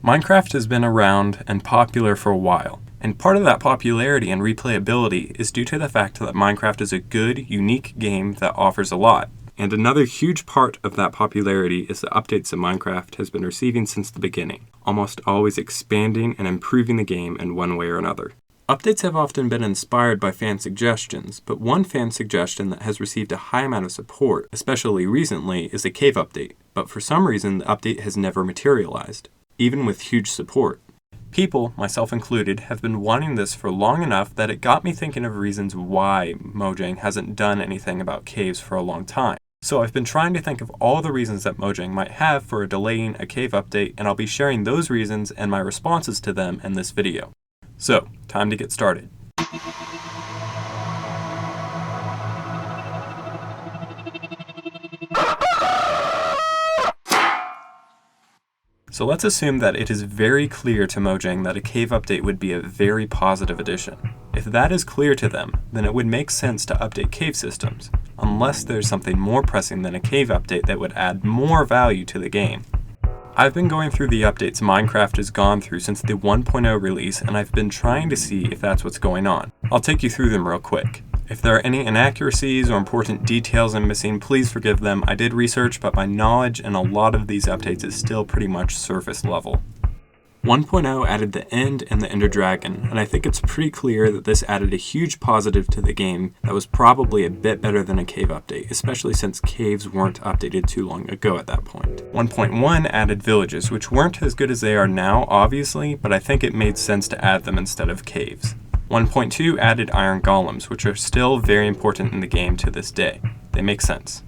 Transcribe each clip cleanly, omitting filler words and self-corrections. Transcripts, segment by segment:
Minecraft has been around and popular for a while, and part of that popularity and replayability is due to the fact that Minecraft is a good, unique game that offers a lot. And another huge part of that popularity is the updates that Minecraft has been receiving since the beginning, almost always expanding and improving the game in one way or another. Updates have often been inspired by fan suggestions, but one fan suggestion that has received a high amount of support, especially recently, is a cave update, but for some reason the update has never materialized, even with huge support. People, myself included, have been wanting this for long enough that it got me thinking of reasons why Mojang hasn't done anything about caves for a long time. So I've been trying to think of all the reasons that Mojang might have for delaying a cave update, and I'll be sharing those reasons and my responses to them in this video. So, time to get started. So let's assume that it is very clear to Mojang that a cave update would be a very positive addition. If that is clear to them, then it would make sense to update cave systems, unless there's something more pressing than a cave update that would add more value to the game. I've been going through the updates Minecraft has gone through since the 1.0 release, and I've been trying to see if that's what's going on. I'll take you through them real quick. If there are any inaccuracies or important details I'm missing, please forgive them. I did research, but my knowledge in a lot of these updates is still pretty much surface level. 1.0 added the End and the Ender Dragon, and I think it's pretty clear that this added a huge positive to the game that was probably a bit better than a cave update, especially since caves weren't updated too long ago at that point. 1.1 added villages, which weren't as good as they are now, obviously, but I think it made sense to add them instead of caves. 1.2 added iron golems, which are still very important in the game to this day. They make sense.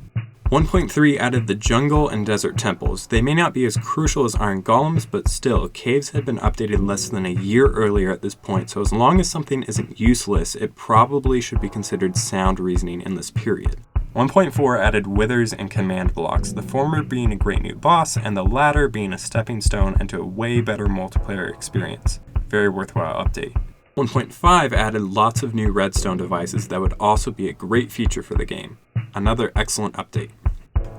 1.3 added the jungle and desert temples. They may not be as crucial as iron golems, but still, caves had been updated less than a year earlier at this point, so as long as something isn't useless, it probably should be considered sound reasoning in this period. 1.4 added withers and command blocks, the former being a great new boss, and the latter being a stepping stone into a way better multiplayer experience. Very worthwhile update. 1.5 added lots of new redstone devices that would also be a great feature for the game. Another excellent update.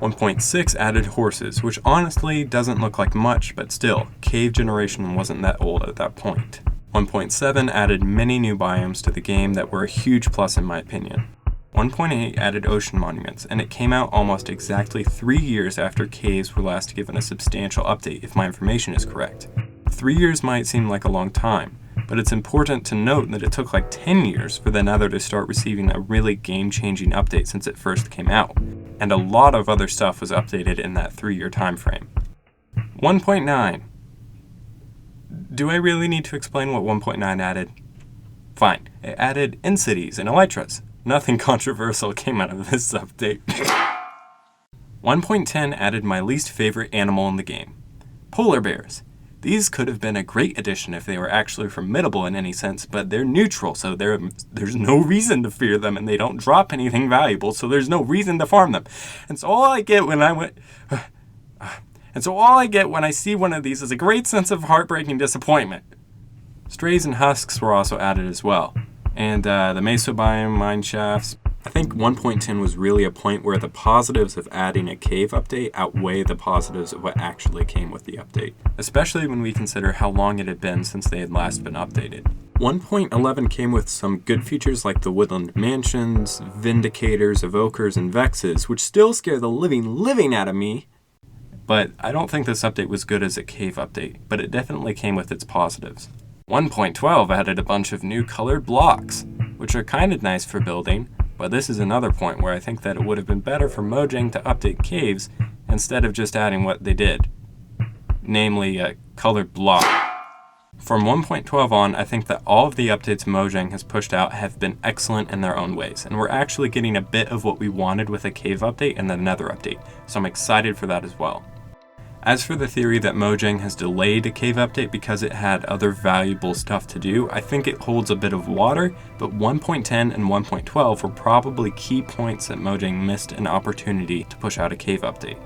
1.6 added horses, which honestly doesn't look like much, but still, cave generation wasn't that old at that point. 1.7 added many new biomes to the game that were a huge plus in my opinion. 1.8 added ocean monuments, and it came out almost exactly 3 years after caves were last given a substantial update if my information is correct. 3 years might seem like a long time, but it's important to note that it took like 10 years for the Nether to start receiving a really game-changing update since it first came out, and a lot of other stuff was updated in that 3-year time frame. 1.9. Do I really need to explain what 1.9 added? Fine, it added in-cities and elytras. Nothing controversial came out of this update. 1.10 added my least favorite animal in the game, polar bears. These could have been a great addition if they were actually formidable in any sense, but they're neutral, so there's no reason to fear them, and they don't drop anything valuable, so there's no reason to farm them. And so all I get when I see one of these is a great sense of heartbreaking disappointment. Strays and husks were also added as well, and the mesobiome mine shafts. I think 1.10 was really a point where the positives of adding a cave update outweigh the positives of what actually came with the update, especially when we consider how long it had been since they had last been updated. 1.11 came with some good features like the woodland mansions, vindicators, evokers, and vexes, which still scare the living out of me. But I don't think this update was good as a cave update, but it definitely came with its positives. 1.12 added a bunch of new colored blocks, which are kind of nice for building, but this is another point where I think that it would have been better for Mojang to update caves instead of just adding what they did, namely a colored block. From 1.12 on, I think that all of the updates Mojang has pushed out have been excellent in their own ways, and we're actually getting a bit of what we wanted with a cave update and the Nether update, so I'm excited for that as well. As for the theory that Mojang has delayed a cave update because it had other valuable stuff to do, I think it holds a bit of water, but 1.10 and 1.12 were probably key points that Mojang missed an opportunity to push out a cave update.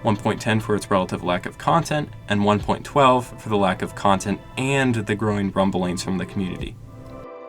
1.10 for its relative lack of content, and 1.12 for the lack of content and the growing rumblings from the community.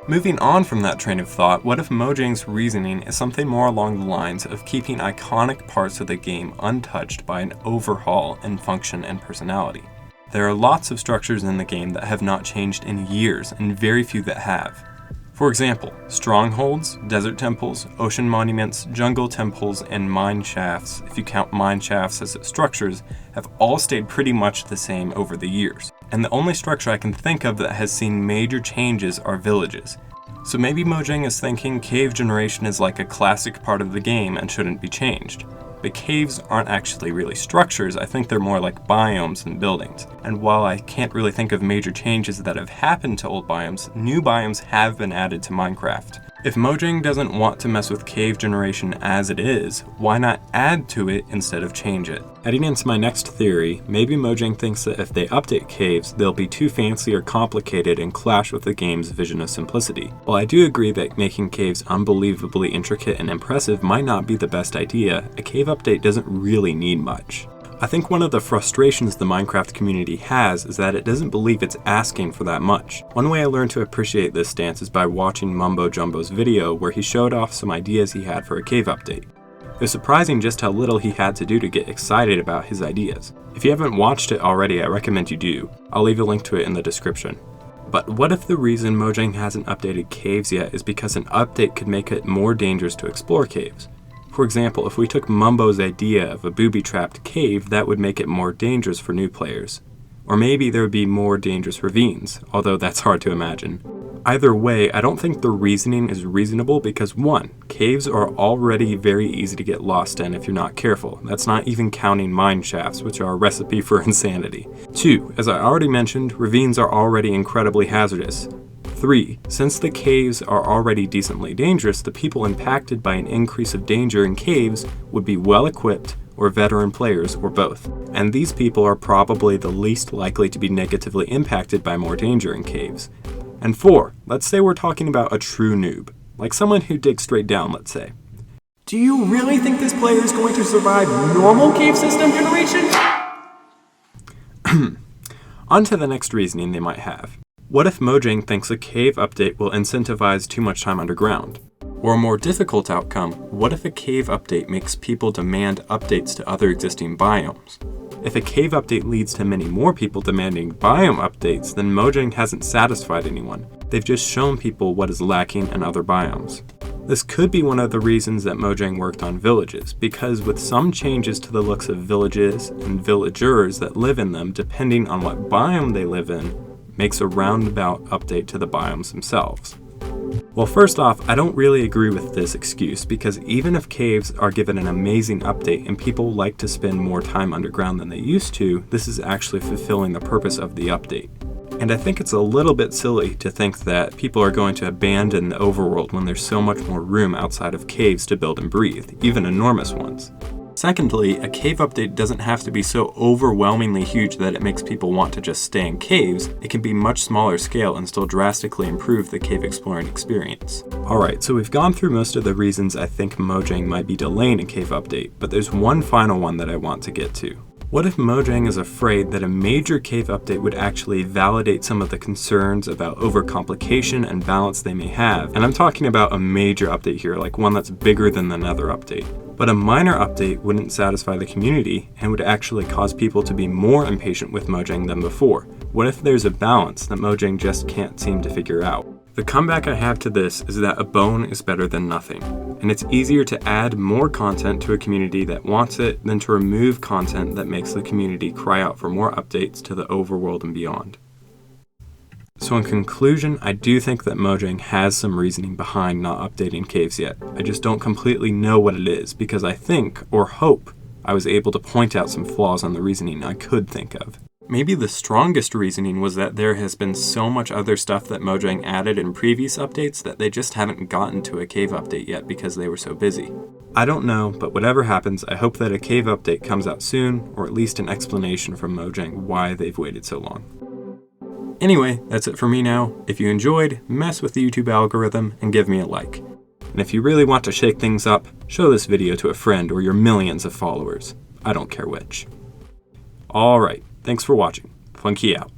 Moving on from that train of thought, what if Mojang's reasoning is something more along the lines of keeping iconic parts of the game untouched by an overhaul in function and personality? There are lots of structures in the game that have not changed in years, and very few that have. For example, strongholds, desert temples, ocean monuments, jungle temples, and mine shafts, if you count mine shafts as structures, have all stayed pretty much the same over the years. And the only structure I can think of that has seen major changes are villages. So maybe Mojang is thinking cave generation is like a classic part of the game and shouldn't be changed. But caves aren't actually really structures, I think they're more like biomes and buildings. And while I can't really think of major changes that have happened to old biomes, new biomes have been added to Minecraft. If Mojang doesn't want to mess with cave generation as it is, why not add to it instead of change it? Heading into my next theory, maybe Mojang thinks that if they update caves, they'll be too fancy or complicated and clash with the game's vision of simplicity. While I do agree that making caves unbelievably intricate and impressive might not be the best idea, a cave update doesn't really need much. I think one of the frustrations the Minecraft community has is that it doesn't believe it's asking for that much. One way I learned to appreciate this stance is by watching Mumbo Jumbo's video where he showed off some ideas he had for a cave update. It was surprising just how little he had to do to get excited about his ideas. If you haven't watched it already, I recommend you do. I'll leave a link to it in the description. But what if the reason Mojang hasn't updated caves yet is because an update could make it more dangerous to explore caves? For example, if we took Mumbo's idea of a booby-trapped cave, that would make it more dangerous for new players. Or maybe there would be more dangerous ravines, although that's hard to imagine. Either way, I don't think the reasoning is reasonable because 1. Caves are already very easy to get lost in if you're not careful. That's not even counting mine shafts, which are a recipe for insanity. 2. As I already mentioned, ravines are already incredibly hazardous. 3. Since the caves are already decently dangerous, the people impacted by an increase of danger in caves would be well equipped or veteran players or both. And these people are probably the least likely to be negatively impacted by more danger in caves. And 4. Let's say we're talking about a true noob, like someone who digs straight down, let's say. Do you really think this player is going to survive normal cave system generation? On to the next reasoning they might have. What if Mojang thinks a cave update will incentivize too much time underground? Or a more difficult outcome, what if a cave update makes people demand updates to other existing biomes? If a cave update leads to many more people demanding biome updates, then Mojang hasn't satisfied anyone. They've just shown people what is lacking in other biomes. This could be one of the reasons that Mojang worked on villages, because with some changes to the looks of villages and villagers that live in them, depending on what biome they live in, makes a roundabout update to the biomes themselves. Well, first off, I don't really agree with this excuse because even if caves are given an amazing update and people like to spend more time underground than they used to, this is actually fulfilling the purpose of the update. And I think it's a little bit silly to think that people are going to abandon the overworld when there's so much more room outside of caves to build and breathe, even enormous ones. Secondly, a cave update doesn't have to be so overwhelmingly huge that it makes people want to just stay in caves. It can be much smaller scale and still drastically improve the cave exploring experience. Alright, so we've gone through most of the reasons I think Mojang might be delaying a cave update, but there's one final one that I want to get to. What if Mojang is afraid that a major cave update would actually validate some of the concerns about overcomplication and balance they may have? And I'm talking about a major update here, like one that's bigger than another update. But a minor update wouldn't satisfy the community and would actually cause people to be more impatient with Mojang than before. What if there's a balance that Mojang just can't seem to figure out? The comeback I have to this is that a bone is better than nothing, and it's easier to add more content to a community that wants it than to remove content that makes the community cry out for more updates to the overworld and beyond. So in conclusion, I do think that Mojang has some reasoning behind not updating caves yet. I just don't completely know what it is because I think, or hope, I was able to point out some flaws on the reasoning I could think of. Maybe the strongest reasoning was that there has been so much other stuff that Mojang added in previous updates that they just haven't gotten to a cave update yet because they were so busy. I don't know, but whatever happens, I hope that a cave update comes out soon, or at least an explanation from Mojang why they've waited so long. Anyway, that's it for me now. If you enjoyed, mess with the YouTube algorithm and give me a like. And if you really want to shake things up, show this video to a friend or your millions of followers. I don't care which. Alright. Thanks for watching. Funky out.